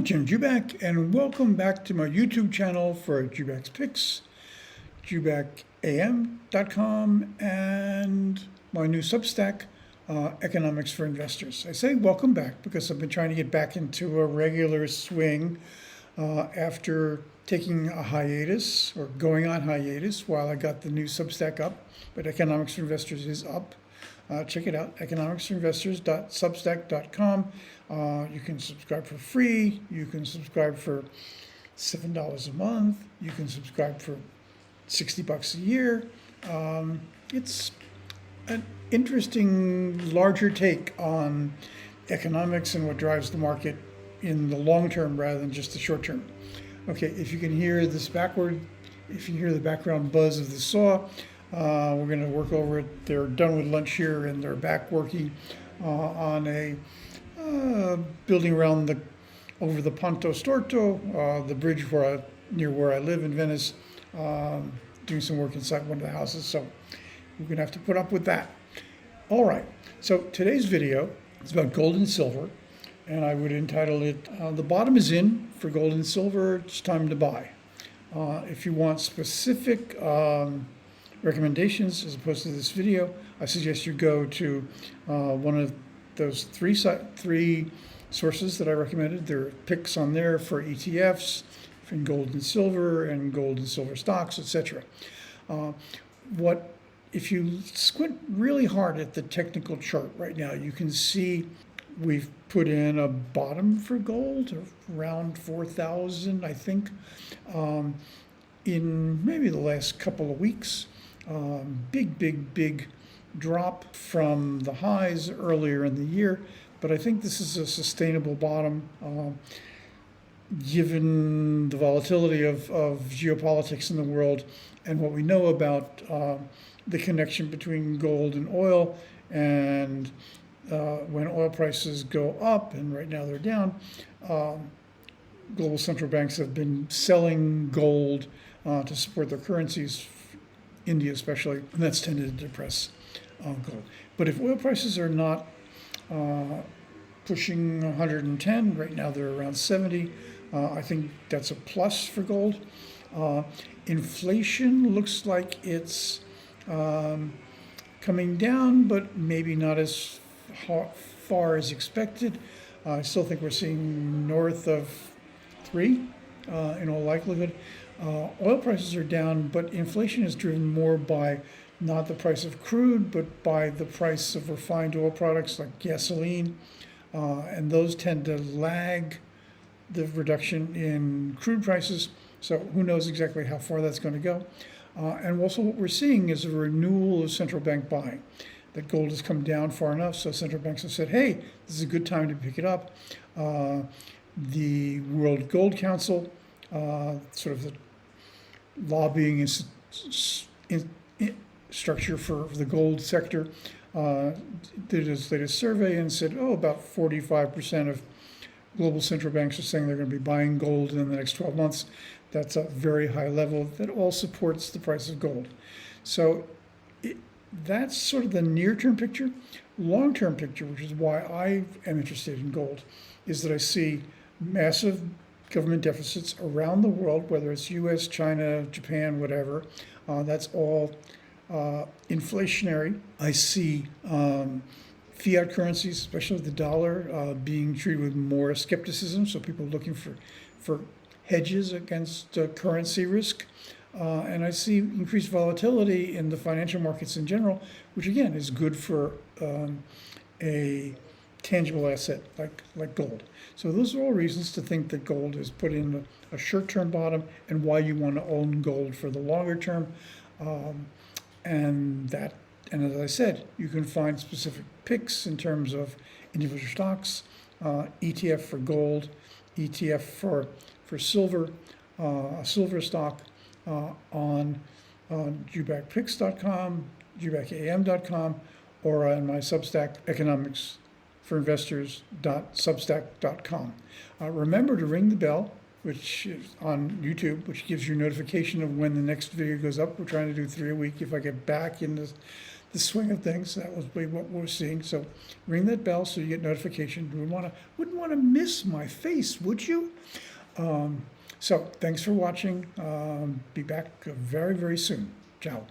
Jim Jubak, and welcome back to my YouTube channel for Jubak's Picks, jubakam.com, and my new Substack, Economics for Investors. I say welcome back because I've been trying to get back into a regular swing after taking a hiatus, or going on hiatus, while I got the new Substack up, but Economics for Investors is up. Check it out, economicsforinvestors.substack.com. You can subscribe for free. You can subscribe for $7 a month. You can subscribe for $60 a year. It's an interesting, larger take on economics and what drives the market in the long term rather than just the short term. Okay, if you can hear this if you hear the background buzz of the saw, we're going to work over it. They're done with lunch here, and they're back working on a building around over the Ponte Storto, the bridge near where I live in Venice, doing some work inside one of the houses. So we're going to have to put up with that. All right. So today's video is about gold and silver, and I would entitle it, "The Bottom is In for Gold and Silver. It's Time to Buy." If you want specific recommendations as opposed to this video, I suggest you go to one of those three sources that I recommended. There are picks on there for ETFs, for gold and silver stocks, etc. If you squint really hard at the technical chart right now, you can see we've put in a bottom for gold around 4,000, I think, in maybe the last couple of weeks. Big drop from the highs earlier in the year, but I think this is a sustainable bottom given the volatility of geopolitics in the world and what we know about the connection between gold and oil, and when oil prices go up, and right now they're down, global central banks have been selling gold to support their currencies, India especially, and that's tended to depress gold. But if oil prices are not pushing 110, right now they're around 70, I think that's a plus for gold. Inflation looks like it's coming down, but maybe not as far as expected. I still think we're seeing north of 3 in all likelihood. Oil prices are down, but inflation is driven more by not the price of crude, but by the price of refined oil products like gasoline, and those tend to lag the reduction in crude prices. So who knows exactly how far that's going to go. And also what we're seeing is a renewal of central bank buying. That gold has come down far enough, so central banks have said, hey, this is a good time to pick it up. The World Gold Council, sort of the lobbying structure for the gold sector, did its latest survey and said, about 45% of global central banks are saying they're going to be buying gold in the next 12 months. That's a very high level that all supports the price of gold. So that's sort of the near-term picture. Long-term picture, which is why I am interested in gold, is that I see massive government deficits around the world, whether it's US, China, Japan, whatever. That's all inflationary. I see fiat currencies, especially the dollar, being treated with more skepticism. So people are looking for hedges against currency risk. And I see increased volatility in the financial markets in general, which again is good for a tangible asset like gold. So those are all reasons to think that gold is put in a short-term bottom, and why you want to own gold for the longer term. And as I said, you can find specific picks in terms of individual stocks, ETF for gold, ETF for silver, a silver stock, on jubakpicks.com, jubakam.com, or on my Substack, economicsforinvestors.substack.com. Remember to ring the bell, which is on YouTube, which gives you notification of when the next video goes up. We're trying to do 3 a week. If I get back into the swing of things. That was what we're seeing. So ring that bell so you get notification. You wouldn't want to miss my face, would you? So thanks for watching. Be back very, very soon. Ciao.